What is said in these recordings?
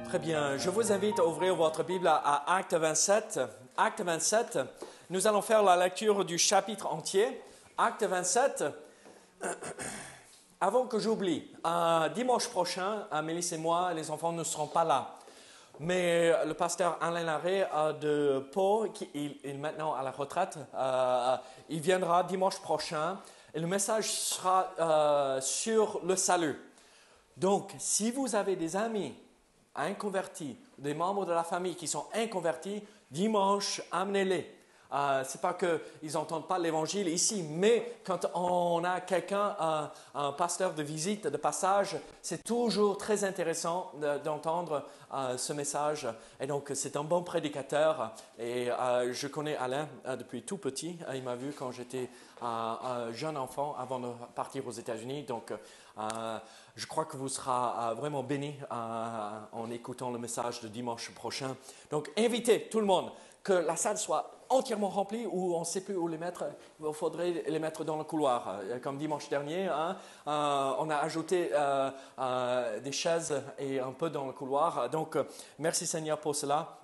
Très bien, je vous invite à ouvrir votre Bible à Acte 27. Acte 27, nous allons faire la lecture du chapitre entier. Acte 27, avant que j'oublie, dimanche prochain, Mélisse et moi, les enfants ne seront pas là. Mais le pasteur Alain Larrey de Pau, qui est maintenant à la retraite, il viendra dimanche prochain et le message sera sur le salut. Donc, si vous avez des amis inconvertis, des membres de la famille qui sont inconvertis, dimanche, amenez-les. C'est pas qu'ils n'entendent pas l'évangile ici, mais quand on a quelqu'un, un pasteur de visite, de passage, c'est toujours très intéressant d'entendre ce message. Et donc, c'est un bon prédicateur. Et je connais Alain depuis tout petit. Il m'a vu quand j'étais un jeune enfant avant de partir aux États-Unis. Donc, je crois que vous serez vraiment bénis en écoutant le message de dimanche prochain. Donc, invitez tout le monde, que la salle soit entièrement remplie ou on ne sait plus où les mettre. Il faudrait les mettre dans le couloir. Comme dimanche dernier, on a ajouté des chaises et un peu dans le couloir. Donc, merci Seigneur pour cela.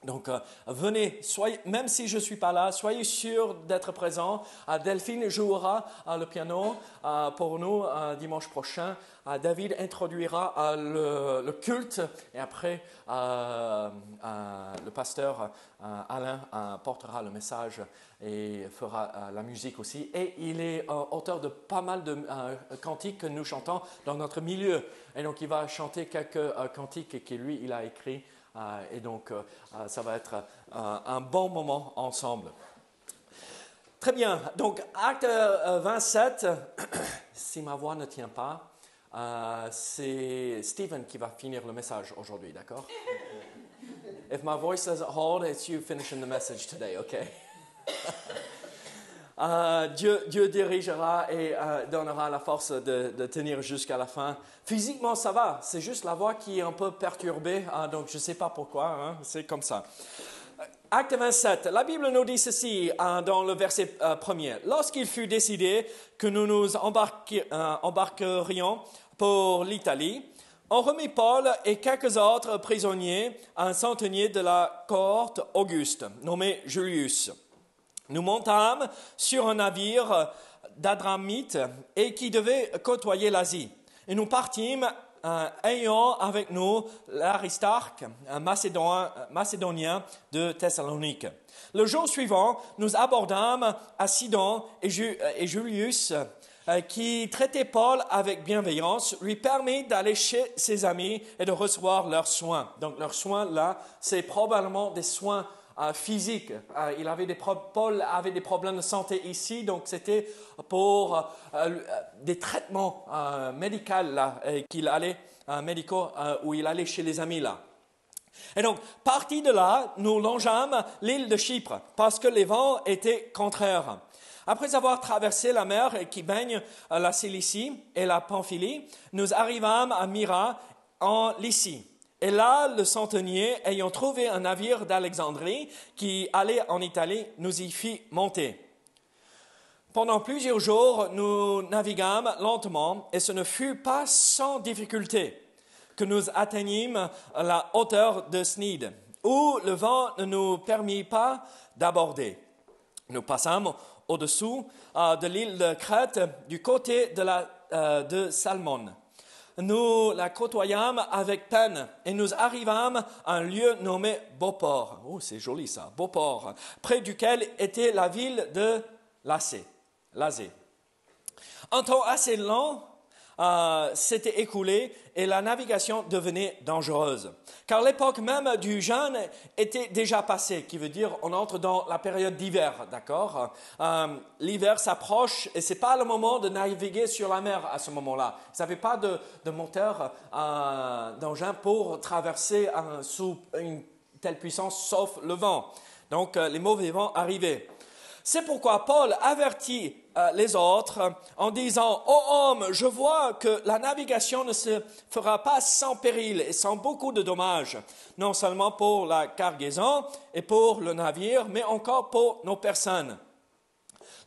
Donc, venez, même si je ne suis pas là, soyez sûrs d'être présents. Delphine jouera le piano pour nous dimanche prochain. David introduira le culte et après, le pasteur Alain portera le message et fera la musique aussi. Et il est auteur de pas mal de cantiques que nous chantons dans notre milieu. Et donc, il va chanter quelques cantiques que lui, il a écrits. Et donc, ça va être un bon moment ensemble. Très bien. Donc, acte 27, si ma voix ne tient pas, c'est Stephen qui va finir le message aujourd'hui, d'accord? If my voice doesn't hold, it's you finishing the message today, okay? Dieu dirigera et donnera la force de tenir jusqu'à la fin. Physiquement, ça va. C'est juste la voix qui est un peu perturbée. Donc, je ne sais pas pourquoi. C'est comme ça. Acte 27. La Bible nous dit ceci dans le verset 1er. Lorsqu'il fut décidé que nous nous embarquerions pour l'Italie, on remit Paul et quelques autres prisonniers à un centenier de la cohorte Auguste, nommé Julius. Nous montâmes sur un navire d'Adramite et qui devait côtoyer l'Asie. Et nous partîmes ayant avec nous l'Aristarque, un Macédonien de Thessalonique. Le jour suivant, nous abordâmes à Sidon et Julius, qui traitait Paul avec bienveillance, lui permit d'aller chez ses amis et de recevoir leurs soins. Donc leurs soins là, c'est probablement des soins physique. Paul avait des problèmes de santé ici, donc c'était pour des traitements médicaux où il allait chez les amis là. Et donc, parti de là, nous longeâmes l'île de Chypre parce que les vents étaient contraires. Après avoir traversé la mer qui baigne la Cilicie et la Pamphylie, nous arrivâmes à Myra en Lycie. Et là, le centenier, ayant trouvé un navire d'Alexandrie qui allait en Italie, nous y fit monter. Pendant plusieurs jours, nous naviguâmes lentement et ce ne fut pas sans difficulté que nous atteignîmes la hauteur de Cnide, où le vent ne nous permit pas d'aborder. Nous passâmes au-dessous de l'île de Crète du côté de Salmone. Nous la côtoyâmes avec peine et nous arrivâmes à un lieu nommé Beauport. Oh, c'est joli ça, Beauport, près duquel était la ville de Lasée. Un temps assez long s'était écoulé et la navigation devenait dangereuse. Car l'époque même du jeûne était déjà passée, qui veut dire on entre dans la période d'hiver, d'accord? L'hiver s'approche et c'est pas le moment de naviguer sur la mer à ce moment-là. Ils n'avaient pas de moteur d'engin pour traverser sous une telle puissance, sauf le vent. Donc les mauvais vents arrivaient. C'est pourquoi Paul avertit les autres en disant « Ô homme, je vois que la navigation ne se fera pas sans péril et sans beaucoup de dommages, non seulement pour la cargaison et pour le navire, mais encore pour nos personnes.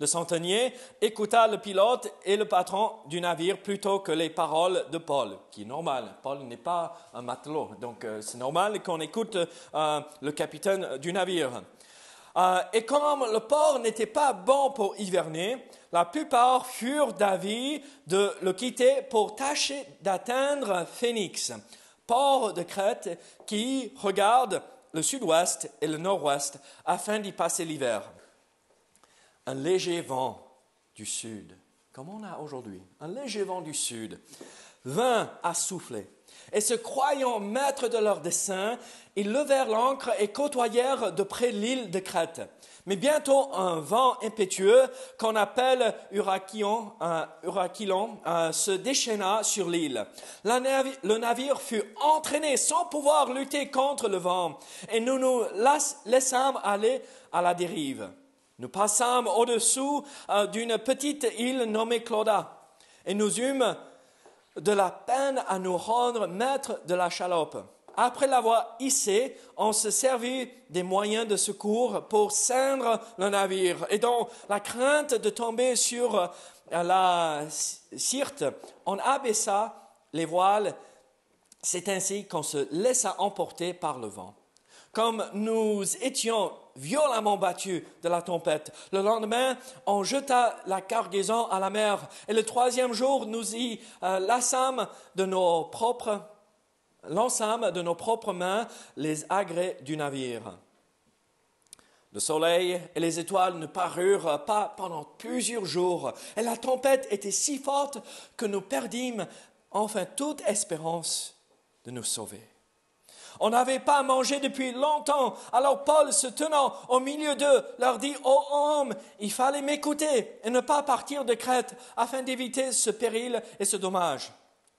Le centenier écouta le pilote et le patron du navire plutôt que les paroles de Paul, qui est normal. Paul n'est pas un matelot, donc c'est normal qu'on écoute le capitaine du navire. Et comme le port n'était pas bon pour hiverner, la plupart furent d'avis de le quitter pour tâcher d'atteindre Phénix, port de Crète qui regarde le sud-ouest et le nord-ouest afin d'y passer l'hiver. Un léger vent du sud, comme on a aujourd'hui, un léger vent du sud, vint à souffler. Et se croyant maîtres de leur dessein, ils levèrent l'ancre et côtoyèrent de près l'île de Crète. Mais bientôt un vent impétueux, qu'on appelle Huracillon, se déchaîna sur l'île. Le navire fut entraîné sans pouvoir lutter contre le vent, et nous nous laissâmes aller à la dérive. Nous passâmes au-dessous d'une petite île nommée Clauda, et nous eûmes de la peine à nous rendre maîtres de la chaloupe. Après l'avoir hissée, on se servit des moyens de secours pour ceindre le navire. Et dans la crainte de tomber sur la Syrte, on abaissa les voiles. C'est ainsi qu'on se laissa emporter par le vent. Comme nous étions violemment battus de la tempête, le lendemain, on jeta la cargaison à la mer. Et le troisième jour, nous y lassâmes de nos propres mains les agrès du navire. Le soleil et les étoiles ne parurent pas pendant plusieurs jours, et la tempête était si forte que nous perdîmes enfin toute espérance de nous sauver. On n'avait pas mangé depuis longtemps, alors Paul, se tenant au milieu d'eux, leur dit « Ô hommes, il fallait m'écouter et ne pas partir de Crète afin d'éviter ce péril et ce dommage.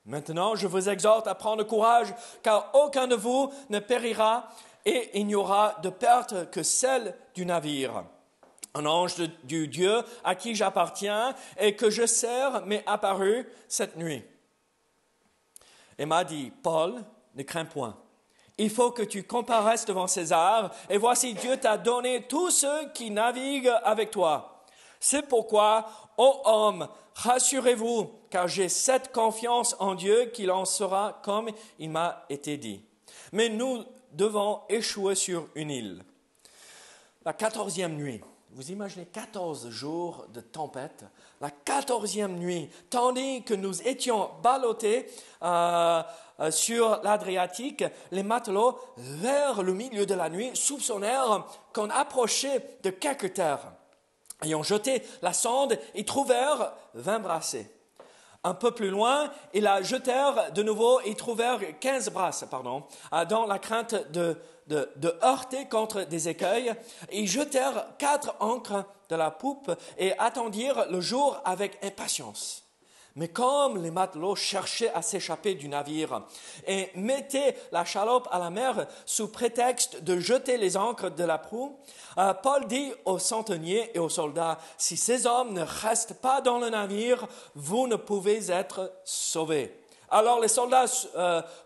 Maintenant, je vous exhorte à prendre courage, car aucun de vous ne périra et il n'y aura de perte que celle du navire. Un ange du Dieu à qui j'appartiens et que je sers m'est apparu cette nuit et m'a dit « Paul, ne crains point. Il faut que tu comparaisses devant César, et voici Dieu t'a donné tous ceux qui naviguent avec toi. C'est pourquoi, ô homme, rassurez-vous, car j'ai cette confiance en Dieu qu'il en sera comme il m'a été dit. Mais nous devons échouer sur une île. » La 14e nuit, vous imaginez 14 jours de tempête, la 14e nuit, tandis que nous étions ballottés sur l'Adriatique, les matelots, vers le milieu de la nuit, soupçonnèrent qu'on approchait de quelque terre. Ayant jeté la sonde, ils trouvèrent 20 brassées. Un peu plus loin, ils la jetèrent de nouveau et trouvèrent 15 brasses, dans la crainte de heurter contre des écueils. Ils jetèrent 4 ancres de la poupe et attendirent le jour avec impatience. Mais comme les matelots cherchaient à s'échapper du navire et mettaient la chaloupe à la mer sous prétexte de jeter les ancres de la proue, Paul dit aux centeniers et aux soldats, « Si ces hommes ne restent pas dans le navire, vous ne pouvez être sauvés. » Alors les soldats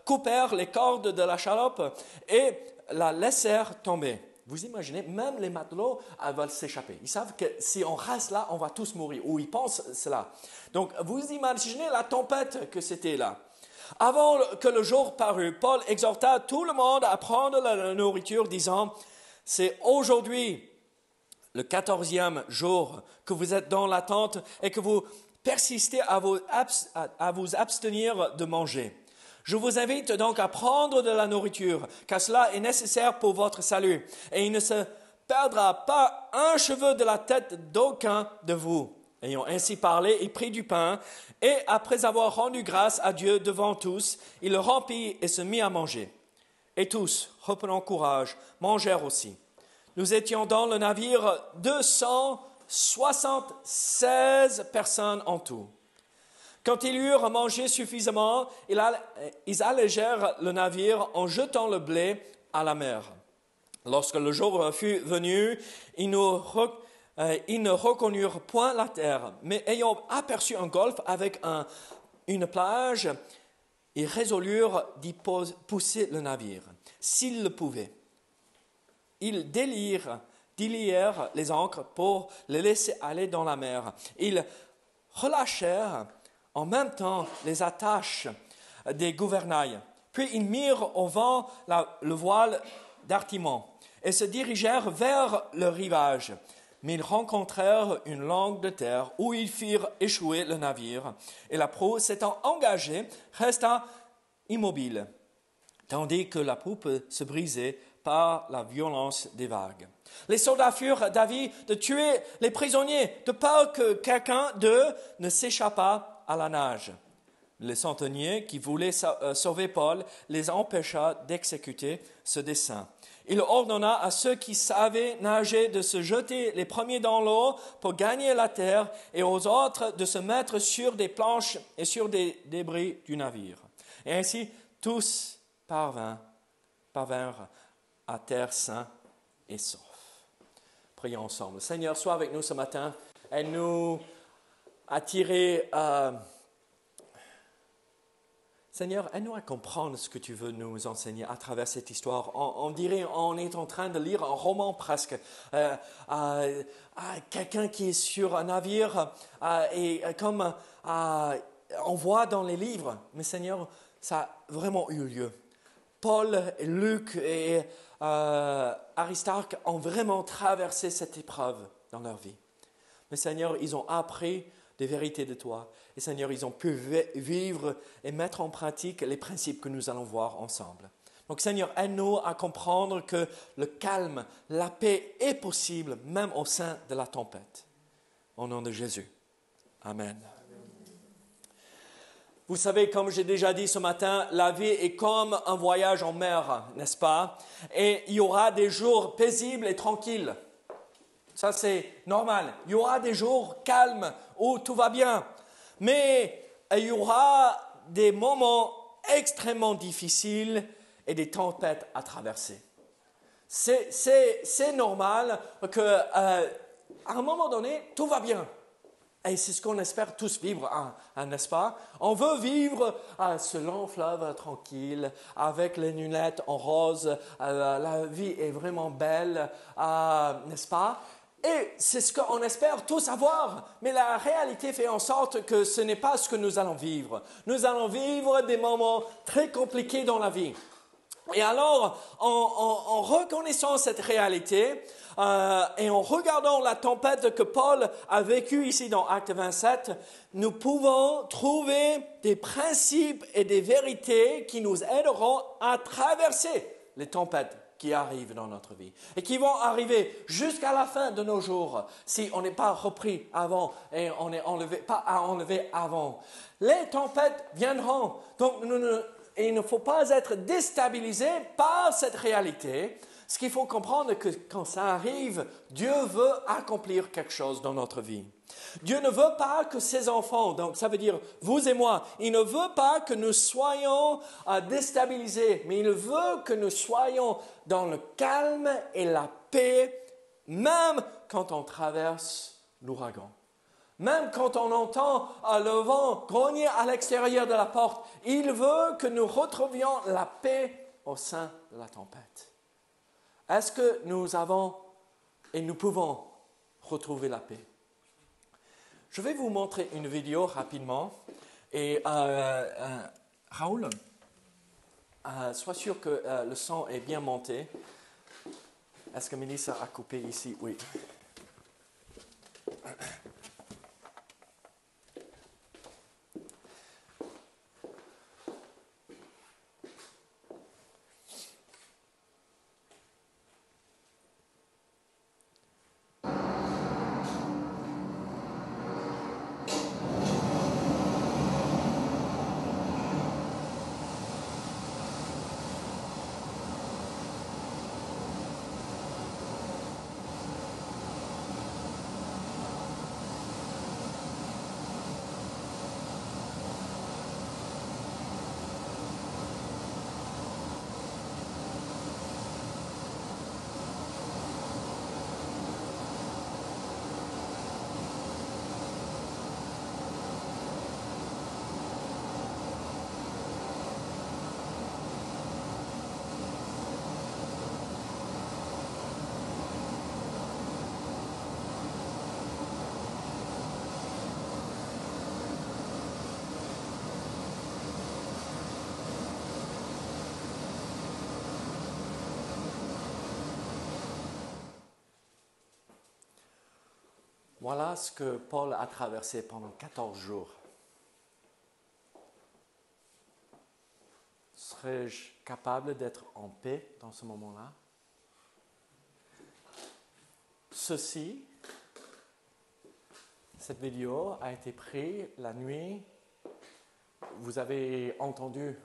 coupèrent les cordes de la chaloupe et la laissèrent tomber. Vous imaginez, même les matelots veulent s'échapper. Ils savent que si on reste là, on va tous mourir, ou ils pensent cela. Donc, vous imaginez la tempête que c'était là. Avant que le jour parût, Paul exhorta tout le monde à prendre la nourriture, disant, « C'est aujourd'hui, le 14e jour, que vous êtes dans l'attente et que vous persistez à vous abstenir de manger. Je vous invite donc à prendre de la nourriture, car cela est nécessaire pour votre salut, et il ne se perdra pas un cheveu de la tête d'aucun de vous. » Ayant ainsi parlé, il prit du pain, et après avoir rendu grâce à Dieu devant tous, il le remplit et se mit à manger. Et tous, reprenant courage, mangèrent aussi. Nous étions dans le navire 276 personnes en tout. Quand ils eurent mangé suffisamment, ils allégèrent le navire en jetant le blé à la mer. Lorsque le jour fut venu, ils ne reconnurent point la terre, mais ayant aperçu un golfe avec une plage, ils résolurent d'y pousser le navire, s'ils le pouvaient. Ils délirent délièrent les ancres pour les laisser aller dans la mer. Ils relâchèrent en même temps les attaches des gouvernails. Puis ils mirent au vent le voile d'artimon et se dirigèrent vers le rivage. Mais ils rencontrèrent une langue de terre où ils firent échouer le navire, et la proue, s'étant engagée, resta immobile, tandis que la poupe se brisait par la violence des vagues. Les soldats furent d'avis de tuer les prisonniers, de peur que quelqu'un d'eux ne s'échappât à la nage. Le centenier qui voulait sauver Paul les empêcha d'exécuter ce dessein. Il ordonna à ceux qui savaient nager de se jeter les premiers dans l'eau pour gagner la terre et aux autres de se mettre sur des planches et sur des débris du navire. Et ainsi, tous parvinrent à terre sains et saufs. Prions ensemble. Seigneur, sois avec nous ce matin. Aide-nous à tirer... Seigneur, aide-nous à comprendre ce que tu veux nous enseigner à travers cette histoire. On dirait on est en train de lire un roman presque. Quelqu'un qui est sur un navire et comme on voit dans les livres. Mais Seigneur, ça a vraiment eu lieu. Paul, et Luc et Aristarque ont vraiment traversé cette épreuve dans leur vie. Mais Seigneur, ils ont appris des vérités de toi. Et Seigneur, ils ont pu vivre et mettre en pratique les principes que nous allons voir ensemble. Donc Seigneur, aide-nous à comprendre que le calme, la paix est possible même au sein de la tempête. Au nom de Jésus. Amen. Vous savez, comme j'ai déjà dit ce matin, la vie est comme un voyage en mer, n'est-ce pas? Et il y aura des jours paisibles et tranquilles. Ça, c'est normal. Il y aura des jours calmes où tout va bien. Mais il y aura des moments extrêmement difficiles et des tempêtes à traverser. C'est normal qu'à un moment donné, tout va bien. Et c'est ce qu'on espère tous vivre, n'est-ce pas? On veut vivre ce long fleuve tranquille, avec les lunettes en rose. La vie est vraiment belle, n'est-ce pas? Et c'est ce qu'on espère tous avoir. Mais la réalité fait en sorte que ce n'est pas ce que nous allons vivre. Nous allons vivre des moments très compliqués dans la vie. Et alors, en reconnaissant cette réalité et en regardant la tempête que Paul a vécue ici dans Acte 27, nous pouvons trouver des principes et des vérités qui nous aideront à traverser les tempêtes qui arrivent dans notre vie et qui vont arriver jusqu'à la fin de nos jours si on n'est pas repris avant et on n'est pas enlevé avant. Les tempêtes viendront, donc il ne faut pas être déstabilisé par cette réalité. Ce qu'il faut comprendre, que quand ça arrive, Dieu veut accomplir quelque chose dans notre vie. Dieu ne veut pas que ses enfants, donc ça veut dire vous et moi, il ne veut pas que nous soyons déstabilisés, mais il veut que nous soyons dans le calme et la paix, même quand on traverse l'ouragan. Même quand on entend le vent grogner à l'extérieur de la porte, il veut que nous retrouvions la paix au sein de la tempête. Est-ce que nous avons et nous pouvons retrouver la paix? Je vais vous montrer une vidéo rapidement. Et Raoul, sois sûr que le son est bien monté. Est-ce que Mélissa a coupé ici? Oui. Voilà ce que Paul a traversé pendant 14 jours. Serais-je capable d'être en paix dans ce moment-là? Cette vidéo a été prise la nuit. Vous avez entendu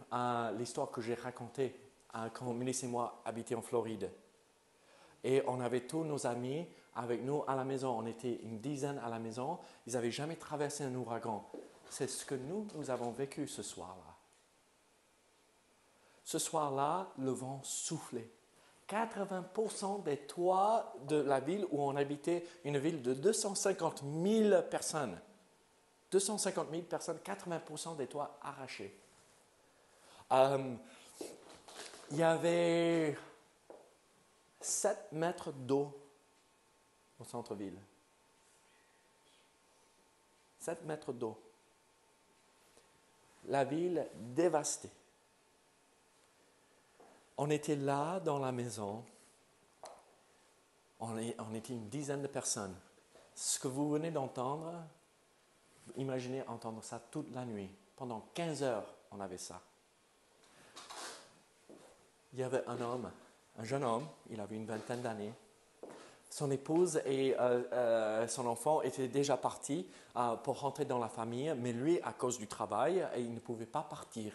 l'histoire que j'ai racontée quand Mélisse et moi habitions en Floride. Et on avait tous nos amis avec nous à la maison. On était une dizaine à la maison. Ils n'avaient jamais traversé un ouragan. C'est ce que nous avons vécu ce soir-là. Ce soir-là, le vent soufflait. 80% des toits de la ville où on habitait, une ville de 250 000 personnes. 250 000 personnes, 80% des toits arrachés. Il y avait 7 mètres d'eau au centre-ville. 7 mètres d'eau. La ville dévastée. On était là dans la maison. On était une dizaine de personnes. Ce que vous venez d'entendre, imaginez entendre ça toute la nuit. Pendant 15 heures, on avait ça. Il y avait un jeune homme, il avait une vingtaine d'années. Son épouse et son enfant étaient déjà partis pour rentrer dans la famille, mais lui, à cause du travail, il ne pouvait pas partir.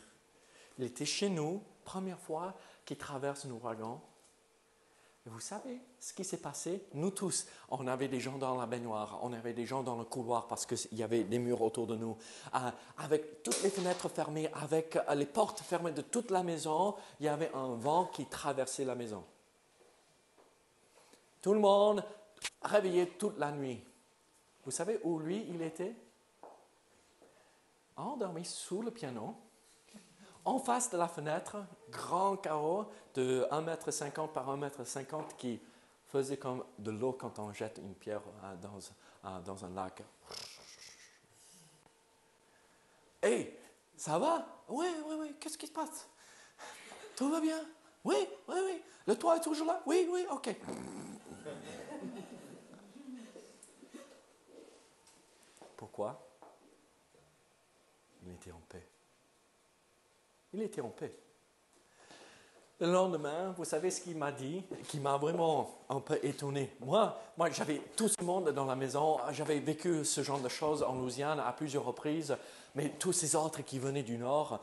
Il était chez nous, première fois qu'il traverse un ouragan. Et vous savez ce qui s'est passé? Nous tous, on avait des gens dans la baignoire, on avait des gens dans le couloir parce qu'il y avait des murs autour de nous. Avec toutes les fenêtres fermées, avec les portes fermées de toute la maison, il y avait un vent qui traversait la maison. Tout le monde réveillé toute la nuit. Vous savez où lui, il était? Endormi sous le piano. En face de la fenêtre, grand carreau de 1,50 m par 1,50 m qui faisait comme de l'eau quand on jette une pierre dans un lac. Hey, ça va? Oui, qu'est-ce qui se passe? Tout va bien? Oui. Le toit est toujours là? Oui, ok. Pourquoi? Il était en paix. Il était en paix. Le lendemain, vous savez ce qu'il m'a dit, qui m'a vraiment un peu étonné. Moi, j'avais tout ce monde dans la maison, j'avais vécu ce genre de choses en Louisiane à plusieurs reprises, mais tous ces autres qui venaient du Nord,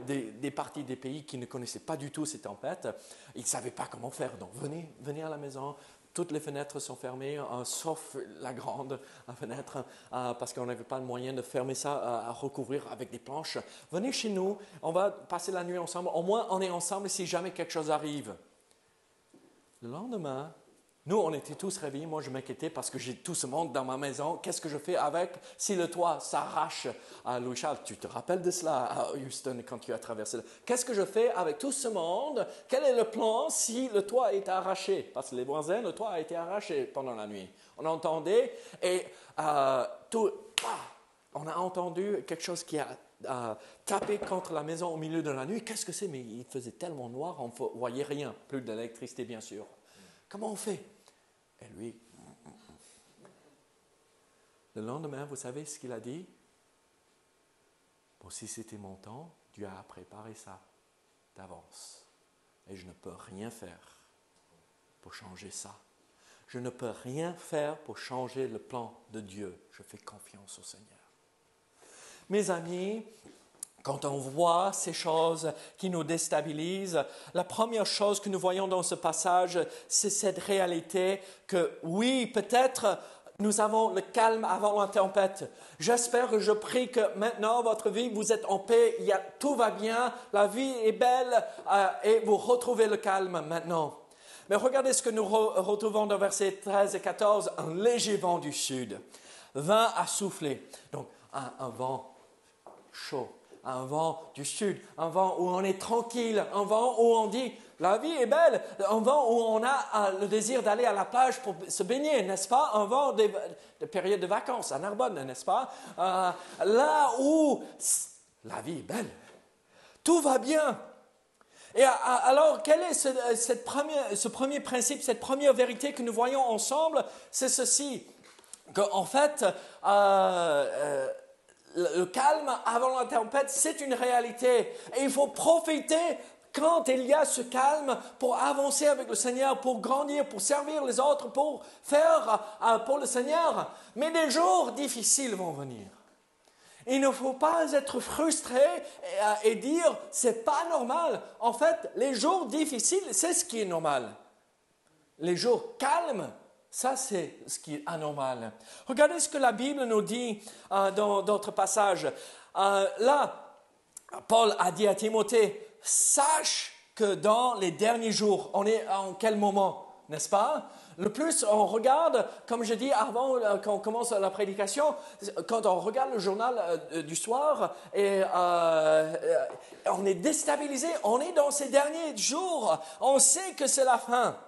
des parties des pays qui ne connaissaient pas du tout ces tempêtes, ils ne savaient pas comment faire. Donc, venez à la maison. Toutes les fenêtres sont fermées, sauf la grande fenêtre, parce qu'on n'avait pas le moyen de fermer ça, à recouvrir avec des planches. Venez chez nous, on va passer la nuit ensemble. Au moins, on est ensemble si jamais quelque chose arrive. Le lendemain, nous, on était tous réveillés. Moi, je m'inquiétais parce que j'ai tout ce monde dans ma maison. Qu'est-ce que je fais avec si le toit s'arrache? Louis-Charles, tu te rappelles de cela à Houston quand tu as traversé? Qu'est-ce que je fais avec tout ce monde? Quel est le plan si le toit est arraché? Parce que les voisins, le toit a été arraché pendant la nuit. On entendait et on a entendu quelque chose qui a tapé contre la maison au milieu de la nuit. Qu'est-ce que c'est? Mais il faisait tellement noir, on ne voyait rien. Plus d'électricité, bien sûr. Comment on fait? Et lui, le lendemain, vous savez ce qu'il a dit? Bon, si c'était mon temps, Dieu a préparé ça d'avance. Et je ne peux rien faire pour changer ça. Je ne peux rien faire pour changer le plan de Dieu. Je fais confiance au Seigneur. Mes amis, quand on voit ces choses qui nous déstabilisent, la première chose que nous voyons dans ce passage, c'est cette réalité que oui, peut-être nous avons le calme avant la tempête. J'espère, je prie que maintenant, votre vie, vous êtes en paix, tout va bien, la vie est belle et vous retrouvez le calme maintenant. Mais regardez ce que nous retrouvons dans versets 13 et 14, un léger vent du sud. Vent à souffler, donc un vent chaud. Un vent du sud, un vent où on est tranquille, un vent où on dit la vie est belle, un vent où on a le désir d'aller à la plage pour se baigner, n'est-ce pas? Un vent de période de vacances à Narbonne, n'est-ce pas? Là où la vie est belle, tout va bien. Et alors, quel est ce premier principe, cette première vérité que nous voyons ensemble? C'est ceci. qu'en fait, le calme avant la tempête, c'est une réalité. Et il faut profiter quand il y a ce calme pour avancer avec le Seigneur, pour grandir, pour servir les autres, pour faire pour le Seigneur. Mais des jours difficiles vont venir. Il ne faut pas être frustré et dire c'est pas normal. En fait, les jours difficiles, c'est ce qui est normal. Les jours calmes, ça c'est ce qui est anormal. Regardez ce que la Bible nous dit dans d'autres passages. Là, Paul a dit à Timothée, sache que dans les derniers jours, on est en quel moment, n'est-ce pas? Le plus on regarde, comme je dis avant quand on commence la prédication, quand on regarde le journal du soir et on est déstabilisé, on est dans ces derniers jours, on sait que c'est la fin.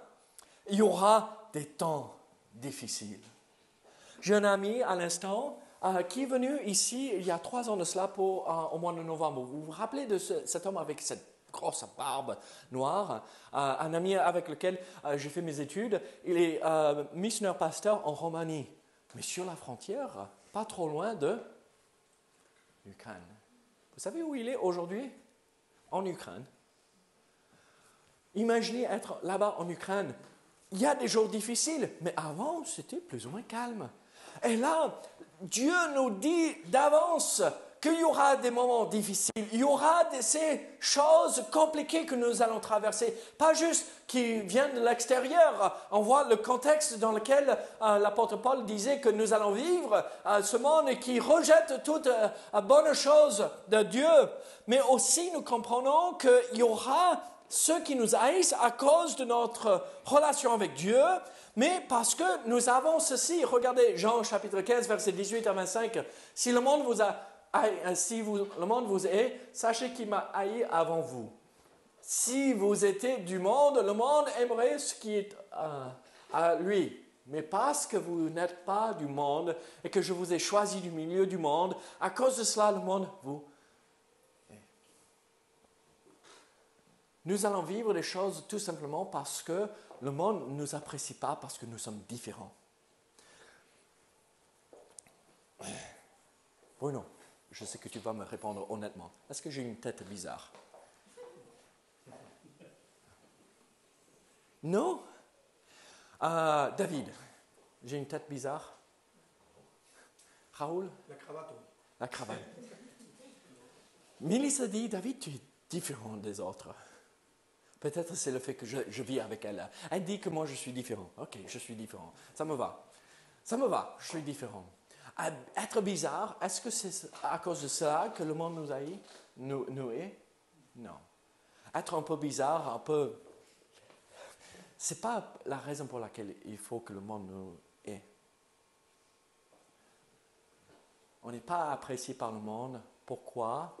Il y aura des temps difficiles. J'ai un ami à l'instant qui est venu ici il y a 3 ans de cela au mois de novembre. Vous vous rappelez de cet homme avec cette grosse barbe noire, un ami avec lequel j'ai fait mes études. Il est missionnaire pasteur en Roumanie, mais sur la frontière, pas trop loin de l'Ukraine. Vous savez où il est aujourd'hui? En Ukraine. Imaginez être là-bas en Ukraine. Il y a des jours difficiles, mais avant, c'était plus ou moins calme. Et là, Dieu nous dit d'avance qu'il y aura des moments difficiles, il y aura ces choses compliquées que nous allons traverser, pas juste qui viennent de l'extérieur. On voit le contexte dans lequel l'apôtre Paul disait que nous allons vivre ce monde qui rejette toute bonne chose de Dieu. Mais aussi, nous comprenons qu'il y aura ceux qui nous haïssent à cause de notre relation avec Dieu, mais parce que nous avons ceci. Regardez Jean chapitre 15, versets 18 à 25. Si le monde vous le monde vous hait, sachez qu'il m'a haï avant vous. Si vous étiez du monde, le monde aimerait ce qui est à lui. Mais parce que vous n'êtes pas du monde et que je vous ai choisi du milieu du monde, à cause de cela, le monde vous hait. Nous allons vivre des choses tout simplement parce que le monde ne nous apprécie pas, parce que nous sommes différents. Bruno, je sais que tu vas me répondre honnêtement. Est-ce que j'ai une tête bizarre? Non? David, j'ai une tête bizarre? Raoul? La cravate, oui. La cravate. Mélissa dit, David, tu es différent des autres. Peut-être c'est le fait que je vis avec elle. Elle dit que moi je suis différent. Ok, je suis différent. Ça me va. Ça me va, je suis différent. Être bizarre, est-ce que c'est à cause de cela que le monde nous haït, nous hait? Non. Être un peu bizarre, un peu... Ce n'est pas la raison pour laquelle il faut que le monde nous hait. On n'est pas apprécié par le monde. Pourquoi?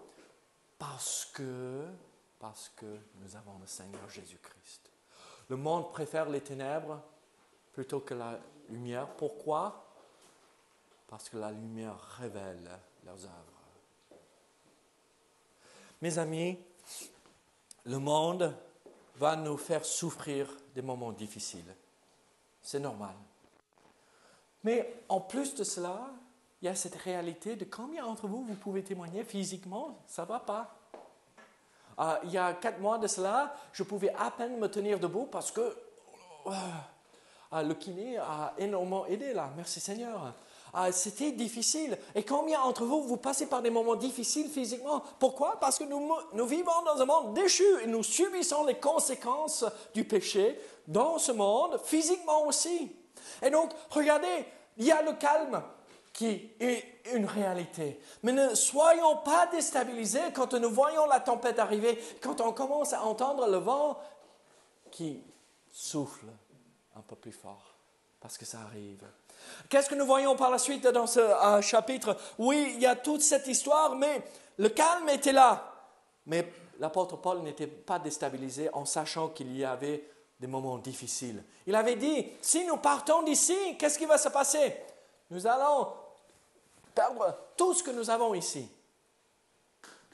Parce que nous avons le Seigneur Jésus-Christ. Le monde préfère les ténèbres plutôt que la lumière. Pourquoi? Parce que la lumière révèle leurs œuvres. Mes amis, le monde va nous faire souffrir des moments difficiles. C'est normal. Mais en plus de cela, il y a cette réalité de combien d'entre vous pouvez témoigner physiquement, ça ne va pas. Il y a 4 mois de cela, je pouvais à peine me tenir debout parce que le kiné a énormément aidé là. Merci Seigneur. C'était difficile. Et combien d'entre vous passez par des moments difficiles physiquement? Pourquoi? Parce que nous vivons dans un monde déchu et nous subissons les conséquences du péché dans ce monde, physiquement aussi. Et donc, regardez, il y a le calme qui est une réalité. Mais ne soyons pas déstabilisés quand nous voyons la tempête arriver, quand on commence à entendre le vent qui souffle un peu plus fort, parce que ça arrive. Qu'est-ce que nous voyons par la suite dans ce chapitre? Oui, il y a toute cette histoire, mais le calme était là. Mais l'apôtre Paul n'était pas déstabilisé en sachant qu'il y avait des moments difficiles. Il avait dit, si nous partons d'ici, qu'est-ce qui va se passer? Nous allons perdre tout ce que nous avons ici.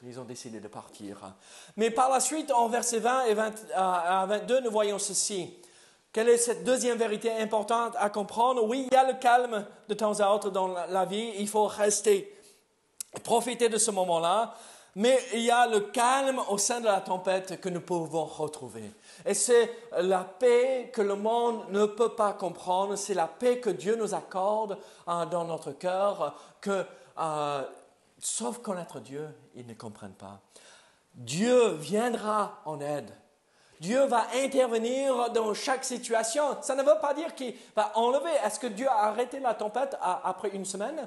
Ils ont décidé de partir. Mais par la suite, en versets 20 et 22, nous voyons ceci. Quelle est cette deuxième vérité importante à comprendre? Oui, il y a le calme de temps à autre dans la vie. Il faut rester, profiter de ce moment-là. Mais il y a le calme au sein de la tempête que nous pouvons retrouver. Et c'est la paix que le monde ne peut pas comprendre. C'est la paix que Dieu nous accorde dans notre cœur, que, sauf connaître Dieu, ils ne comprennent pas. Dieu viendra en aide. Dieu va intervenir dans chaque situation. Ça ne veut pas dire qu'il va enlever. Est-ce que Dieu a arrêté la tempête après une semaine?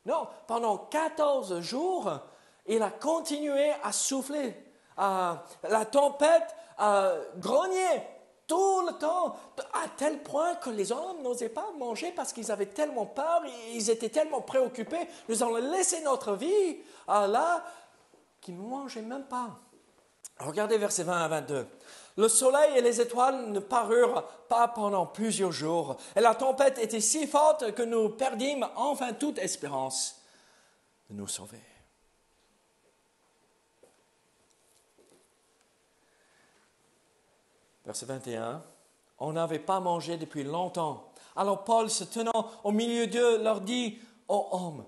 Non, pendant 14 jours, il a continué à souffler. La tempête grognait tout le temps, à tel point que les hommes n'osaient pas manger parce qu'ils avaient tellement peur, ils étaient tellement préoccupés. Nous allons laisser notre vie là, qu'ils ne mangeaient même pas. Regardez versets 20 à 22. Le soleil et les étoiles ne parurent pas pendant plusieurs jours, et la tempête était si forte que nous perdîmes enfin toute espérance de nous sauver. Verset 21. On n'avait pas mangé depuis longtemps. Alors Paul, se tenant au milieu d'eux, leur dit: Ô hommes,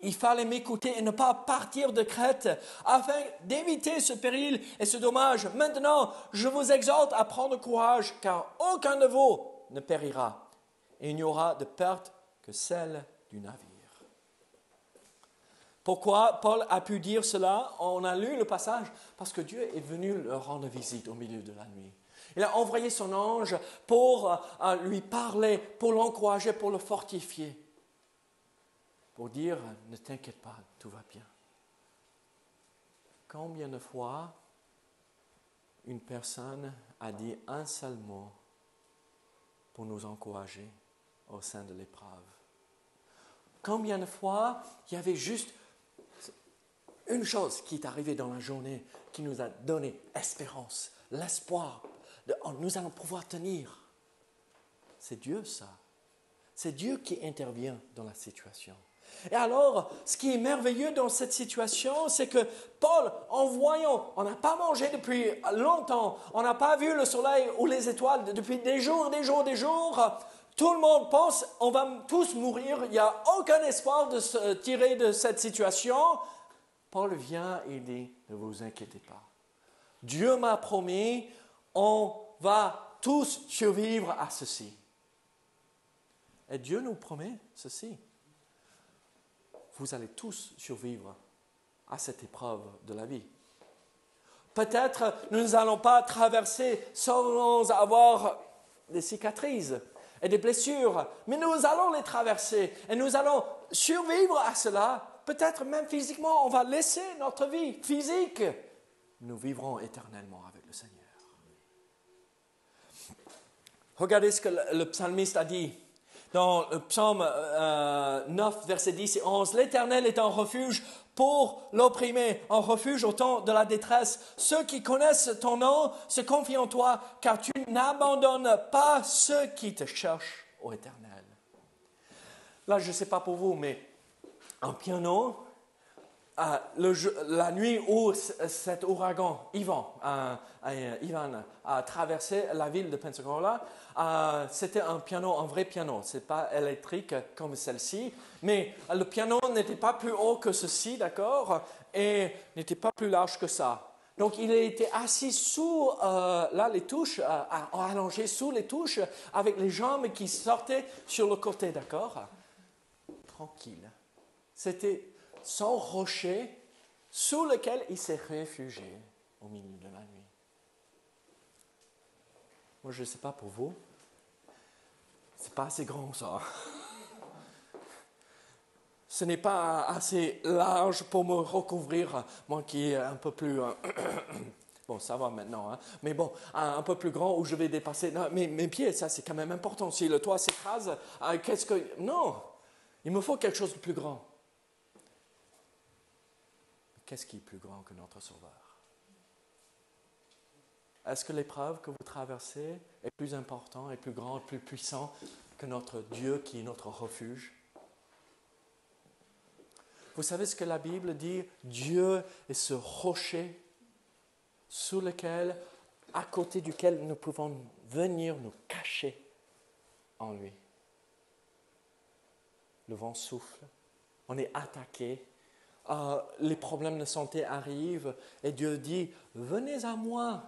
il fallait m'écouter et ne pas partir de Crète afin d'éviter ce péril et ce dommage. Maintenant, je vous exhorte à prendre courage, car aucun de vous ne périra. Et il n'y aura de perte que celle du navire. Pourquoi Paul a pu dire cela? On a lu le passage parce que Dieu est venu leur rendre visite au milieu de la nuit. Il a envoyé son ange pour lui parler, pour l'encourager, pour le fortifier. Pour dire, ne t'inquiète pas, tout va bien. Combien de fois une personne a dit un seul mot pour nous encourager au sein de l'épreuve? Combien de fois il y avait juste une chose qui est arrivée dans la journée qui nous a donné espérance, l'espoir de nous allons pouvoir tenir. C'est Dieu ça. C'est Dieu qui intervient dans la situation. Et alors, ce qui est merveilleux dans cette situation, c'est que Paul, en voyant, on n'a pas mangé depuis longtemps, on n'a pas vu le soleil ou les étoiles depuis des jours, tout le monde pense, on va tous mourir, il n'y a aucun espoir de se tirer de cette situation. Paul vient et dit, ne vous inquiétez pas. Dieu m'a promis, on va tous survivre à ceci. Et Dieu nous promet ceci. Vous allez tous survivre à cette épreuve de la vie. Peut-être nous n'allons pas traverser sans avoir des cicatrices et des blessures, mais nous allons les traverser et nous allons survivre à cela. Peut-être même physiquement, on va laisser notre vie physique. Nous vivrons éternellement avec le Seigneur. Regardez ce que le psalmiste a dit. Dans le psaume 9, versets 10 et 11, « L'Éternel est un refuge pour l'opprimé, un refuge au temps de la détresse. Ceux qui connaissent ton nom se confient en toi, car tu n'abandonnes pas ceux qui te cherchent, ô Éternel. » Là, je ne sais pas pour vous, mais un piano, la nuit où cet ouragan, Ivan a traversé la ville de Pensacola, c'était un piano, un vrai piano. Ce n'est pas électrique comme celle-ci, mais le piano n'était pas plus haut que ceci, d'accord, et n'était pas plus large que ça. Donc, il était assis sous les touches, allongé sous les touches, avec les jambes qui sortaient sur le côté, d'accord? Tranquille. C'était son rocher sous lequel il s'est réfugié au milieu de la nuit. Moi, je ne sais pas pour vous, c'est pas assez grand ça. Ce n'est pas assez large pour me recouvrir, moi qui est un peu plus... bon, ça va maintenant, hein, mais bon, un peu plus grand où je vais dépasser... Non, mes pieds, ça c'est quand même important. Si le toit s'écrase, qu'est-ce que... Non, il me faut quelque chose de plus grand. Qu'est-ce qui est plus grand que notre Sauveur? Est-ce que l'épreuve que vous traversez est plus importante, est plus grande, plus puissante que notre Dieu qui est notre refuge? Vous savez ce que la Bible dit? Dieu est ce rocher sous lequel, à côté duquel nous pouvons venir nous cacher en lui. Le vent souffle, on est attaqué, les problèmes de santé arrivent et Dieu dit, venez à moi,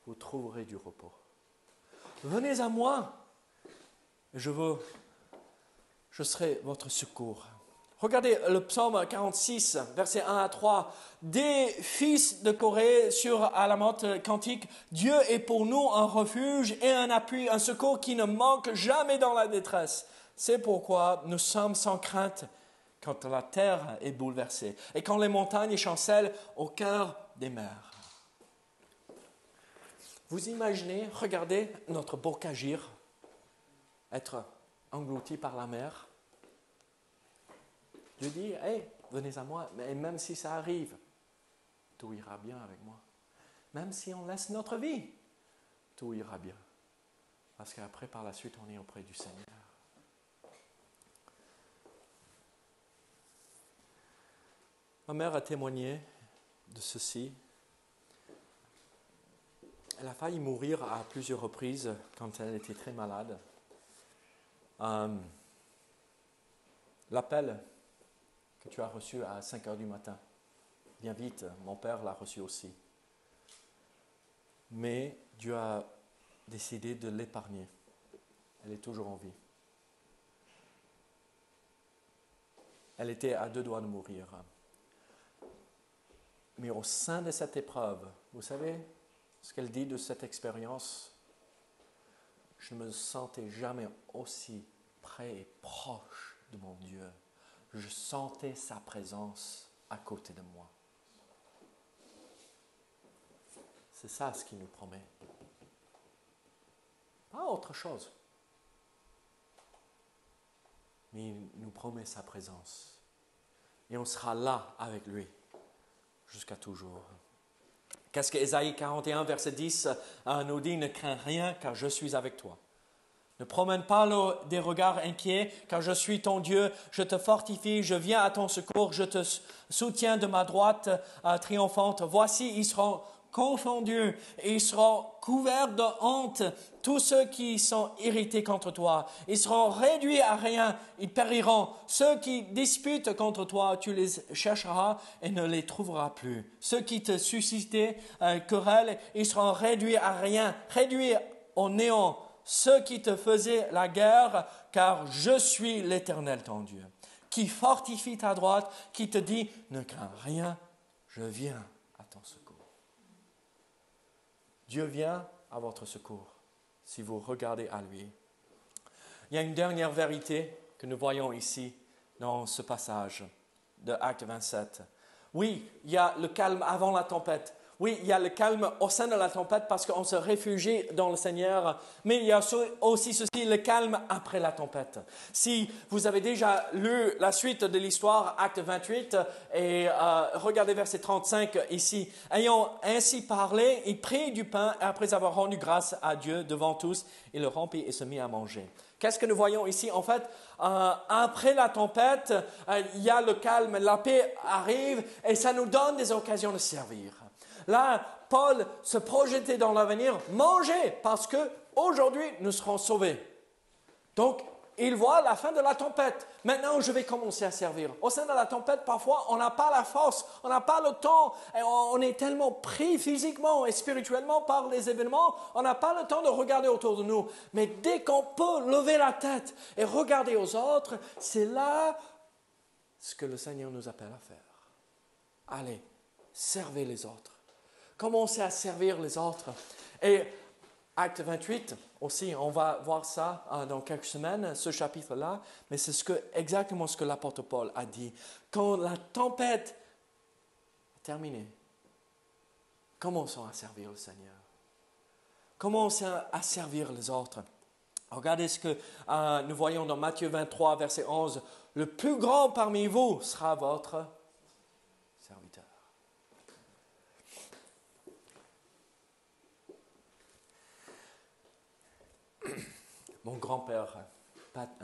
vous trouverez du repos. Venez à moi, je serai votre secours. Regardez le psaume 46, versets 1 à 3. Des fils de Corée sur Alamot cantique, Dieu est pour nous un refuge et un appui, un secours qui ne manque jamais dans la détresse. C'est pourquoi nous sommes sans crainte quand la terre est bouleversée et quand les montagnes chancellent au cœur des mers. Vous imaginez, regardez notre Bocagir être englouti par la mer. Dieu dit, hey, venez à moi, mais même si ça arrive, tout ira bien avec moi. Même si on laisse notre vie, tout ira bien. Parce qu'après, par la suite, on est auprès du Seigneur. Ma mère a témoigné de ceci. Elle a failli mourir à plusieurs reprises quand elle était très malade. L'appel que tu as reçu à 5 heures du matin, bien vite, mon père l'a reçu aussi. Mais Dieu a décidé de l'épargner. Elle est toujours en vie. Elle était à 2 doigts de mourir. Mais au sein de cette épreuve, vous savez ce qu'elle dit de cette expérience? Je ne me sentais jamais aussi près et proche de mon Dieu. Je sentais sa présence à côté de moi. C'est ça ce qu'il nous promet. Pas autre chose. Mais il nous promet sa présence. Et on sera là avec lui jusqu'à toujours. Qu'est-ce que Ésaïe 41, verset 10 nous dit? Ne crains rien car je suis avec toi. Ne promène pas des regards inquiets, car je suis ton Dieu, je te fortifie, je viens à ton secours, je te soutiens de ma droite triomphante. Voici, ils seront confondus et ils seront couverts de honte, tous ceux qui sont irrités contre toi. Ils seront réduits à rien, ils périront. Ceux qui disputent contre toi, tu les chercheras et ne les trouveras plus. Ceux qui te suscitaient querelle, ils seront réduits à rien, réduits au néant. Ceux qui te faisaient la guerre, car je suis l'Éternel ton Dieu, qui fortifie ta droite, qui te dit, ne crains rien, je viens à ton secours. Dieu vient à votre secours, si vous regardez à lui. Il y a une dernière vérité que nous voyons ici, dans ce passage de Acte 27. Oui, il y a le calme avant la tempête. Oui, il y a le calme au sein de la tempête parce qu'on se réfugie dans le Seigneur, mais il y a aussi ceci, le calme après la tempête. Si vous avez déjà lu la suite de l'histoire, acte 28, et regardez verset 35 ici. Ayant ainsi parlé, il prit du pain et après avoir rendu grâce à Dieu devant tous, il le rompit et se mit à manger. Qu'est-ce que nous voyons ici? En fait, après la tempête, il y a le calme, la paix arrive et ça nous donne des occasions de servir. Là, Paul se projetait dans l'avenir, manger, parce qu'aujourd'hui, nous serons sauvés. Donc, il voit la fin de la tempête. Maintenant, je vais commencer à servir. Au sein de la tempête, parfois, on n'a pas la force, on n'a pas le temps, et on est tellement pris physiquement et spirituellement par les événements, on n'a pas le temps de regarder autour de nous. Mais dès qu'on peut lever la tête et regarder aux autres, c'est là ce que le Seigneur nous appelle à faire. Allez, servez les autres. Commencez à servir les autres. Et Acte 28, aussi, on va voir ça dans quelques semaines, ce chapitre-là, mais c'est exactement ce que l'apôtre Paul a dit. Quand la tempête est terminée, commençons à servir le Seigneur. Commencez à servir les autres. Regardez ce que nous voyons dans Matthieu 23, verset 11. Le plus grand parmi vous sera votre serviteur. Mon grand-père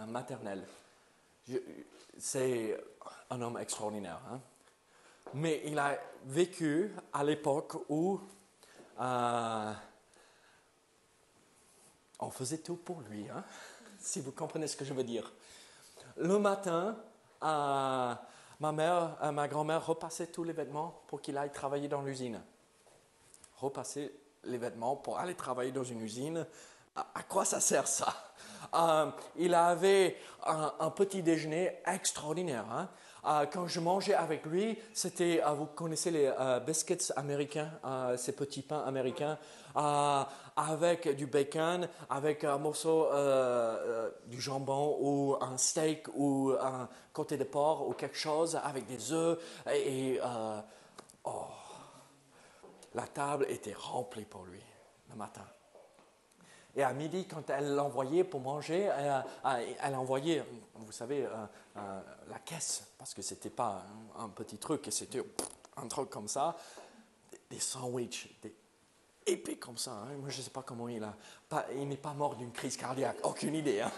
maternel, c'est un homme extraordinaire. Hein? Mais il a vécu à l'époque où on on faisait tout pour lui, hein, si vous comprenez ce que je veux dire. Le matin, ma grand-mère repassait tous les vêtements pour qu'il aille travailler dans l'usine. Repasser les vêtements pour aller travailler dans une usine, à quoi ça sert ça? Il avait un petit déjeuner extraordinaire. Hein? Quand je mangeais avec lui, c'était, vous connaissez les biscuits américains, ces petits pains américains, avec du bacon, avec un morceau du jambon ou un steak ou un côté de porc ou quelque chose avec des œufs. La table était remplie pour lui le matin. Et à midi, quand elle l'envoyait pour manger, elle envoyait, vous savez, la caisse, parce que ce n'était pas un petit truc, c'était un truc comme ça, des sandwichs, des épais comme ça. Hein. Moi, je ne sais pas comment il n'est pas mort d'une crise cardiaque, aucune idée. Hein.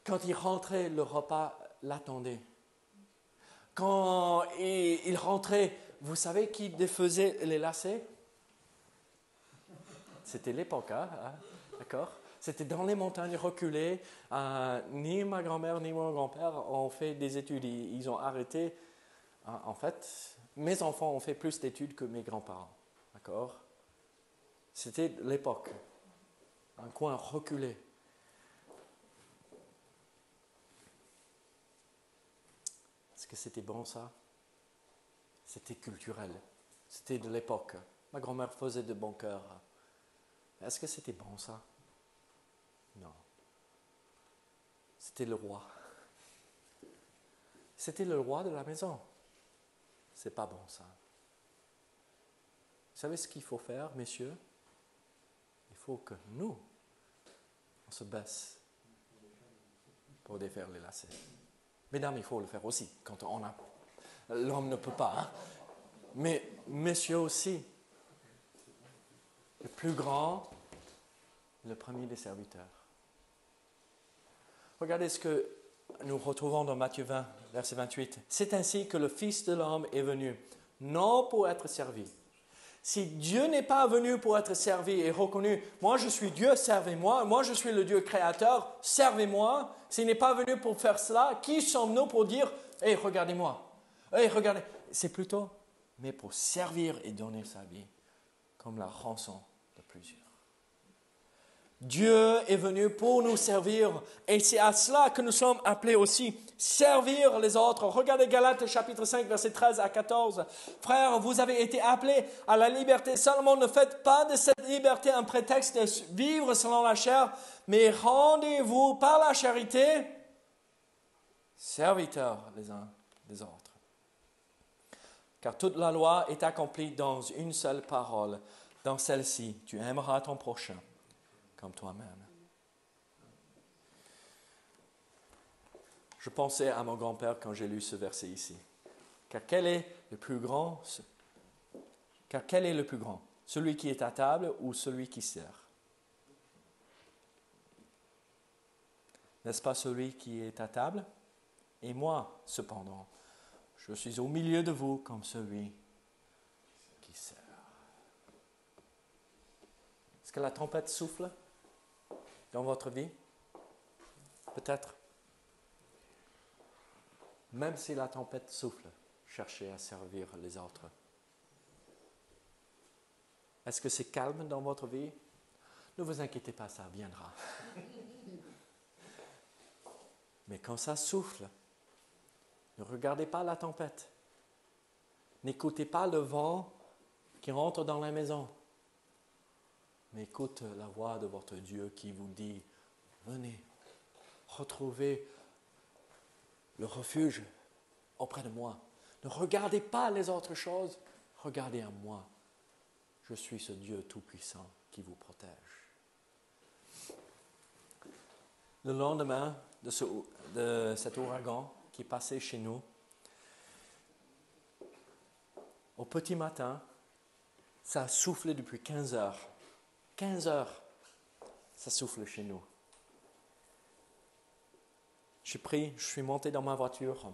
Quand il rentrait, le repas l'attendait. Quand il rentrait, vous savez qui défaisait les lacets? C'était l'époque, hein, d'accord? C'était dans les montagnes reculées. Ni ma grand-mère ni mon grand-père ont fait des études. Ils ont arrêté. En fait, mes enfants ont fait plus d'études que mes grands-parents, d'accord? C'était l'époque. Un coin reculé. Est-ce que c'était bon ça? C'était culturel. C'était de l'époque. Ma grand-mère faisait de bon cœur. Est-ce que c'était bon ça? Non. C'était le roi. C'était le roi de la maison. C'est pas bon ça. Vous savez ce qu'il faut faire, messieurs? Il faut que nous, on se baisse pour défaire les lacets. Mesdames, il faut le faire aussi quand on a. L'homme ne peut pas. Hein? Mais messieurs aussi. Le plus grand, le premier des serviteurs. Regardez ce que nous retrouvons dans Matthieu 20, verset 28. C'est ainsi que le Fils de l'homme est venu, non pour être servi. Si Dieu n'est pas venu pour être servi et reconnu, moi je suis Dieu, servez-moi, moi je suis le Dieu créateur, servez-moi. S'il n'est pas venu pour faire cela, qui sommes-nous pour dire, hey, regardez-moi, hey, regardez. C'est plutôt, mais pour servir et donner sa vie comme la rançon de plusieurs. Dieu est venu pour nous servir et c'est à cela que nous sommes appelés aussi, servir les autres. Regardez Galates chapitre 5 verset 13 à 14. Frères, vous avez été appelés à la liberté, seulement ne faites pas de cette liberté un prétexte de vivre selon la chair, mais rendez-vous par la charité serviteurs les uns des autres. Car toute la loi est accomplie dans une seule parole, dans celle-ci, tu aimeras ton prochain comme toi-même. Je pensais à mon grand-père quand j'ai lu ce verset ici. Car quel est le plus grand? Car quel est le plus grand? Celui qui est à table ou celui qui sert? N'est-ce pas celui qui est à table? Et moi, cependant, je suis au milieu de vous comme celui qui sert. Est-ce que la trompette souffle dans votre vie? Peut-être. Même si la tempête souffle, cherchez à servir les autres. Est-ce que c'est calme dans votre vie? Ne vous inquiétez pas, ça viendra. Mais quand ça souffle, ne regardez pas la tempête. N'écoutez pas le vent qui rentre dans la maison. Mais écoute la voix de votre Dieu qui vous dit, venez, retrouvez le refuge auprès de moi. Ne regardez pas les autres choses, regardez à moi. Je suis ce Dieu tout-puissant qui vous protège. Le lendemain de cet ouragan qui passait chez nous, au petit matin, ça a soufflé depuis 15 heures. 15 heures, ça souffle chez nous. Je suis monté dans ma voiture.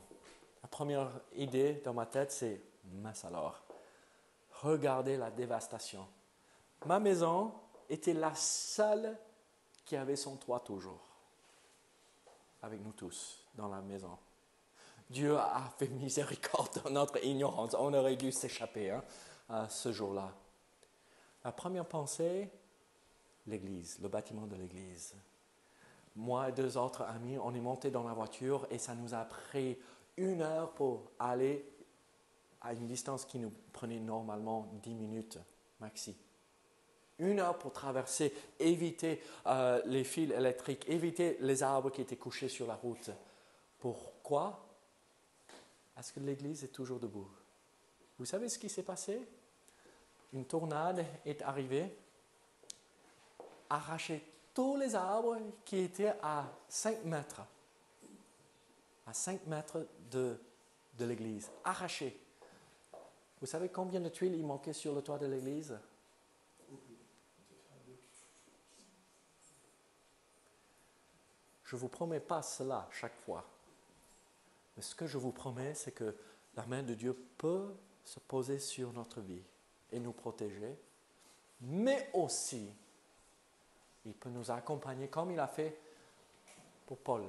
La première idée dans ma tête, c'est mince alors. Regardez la dévastation. Ma maison, était la seule qui avait son toit toujours, avec nous tous, dans la maison. Dieu a fait miséricorde dans notre ignorance. On aurait dû s'échapper ce jour-là. La première pensée, l'église, le bâtiment de l'église. Moi et 2 autres amis, on est montés dans la voiture et ça nous a pris 1 heure pour aller à une distance qui nous prenait normalement 10 minutes maxi. 1 heure pour traverser, éviter les fils électriques, éviter les arbres qui étaient couchés sur la route. Pourquoi? Est-ce que l'église est toujours debout? Vous savez ce qui s'est passé? Une tornade est arrivée, arraché tous les arbres qui étaient à 5 mètres. À 5 mètres de l'église, arrachés. Vous savez combien de tuiles il manquait sur le toit de l'église? Je ne vous promets pas cela chaque fois. Mais ce que je vous promets, c'est que la main de Dieu peut se poser sur notre vie et nous protéger, mais aussi, il peut nous accompagner comme il a fait pour Paul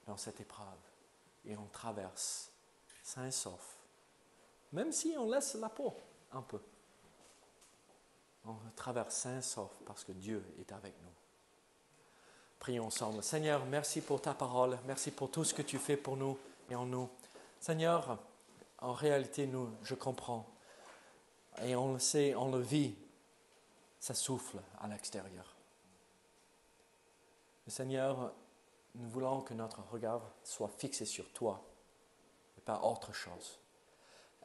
dans cette épreuve. Et on traverse sain et sauf. Même si on laisse la peau un peu. On traverse sain et sauf parce que Dieu est avec nous. Prions ensemble. Seigneur, merci pour ta parole. Merci pour tout ce que tu fais pour nous et en nous. Seigneur, en réalité, je comprends. Et on le sait, on le vit. Ça souffle à l'extérieur. Mais Seigneur, nous voulons que notre regard soit fixé sur toi et pas autre chose.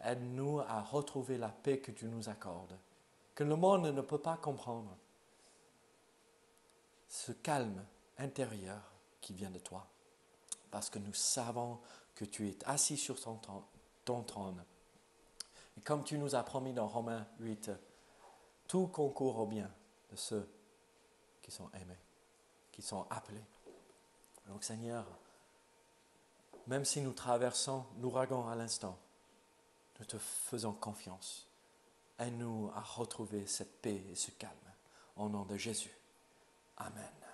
Aide-nous à retrouver la paix que tu nous accordes, que le monde ne peut pas comprendre. Ce calme intérieur qui vient de toi, parce que nous savons que tu es assis sur ton trône. Et comme tu nous as promis dans Romains 8, tout concourt au bien de ceux qui sont aimés, qui sont appelés. Donc Seigneur, même si nous traversons l'ouragan à l'instant, nous te faisons confiance. Aide-nous à retrouver cette paix et ce calme. Au nom de Jésus. Amen.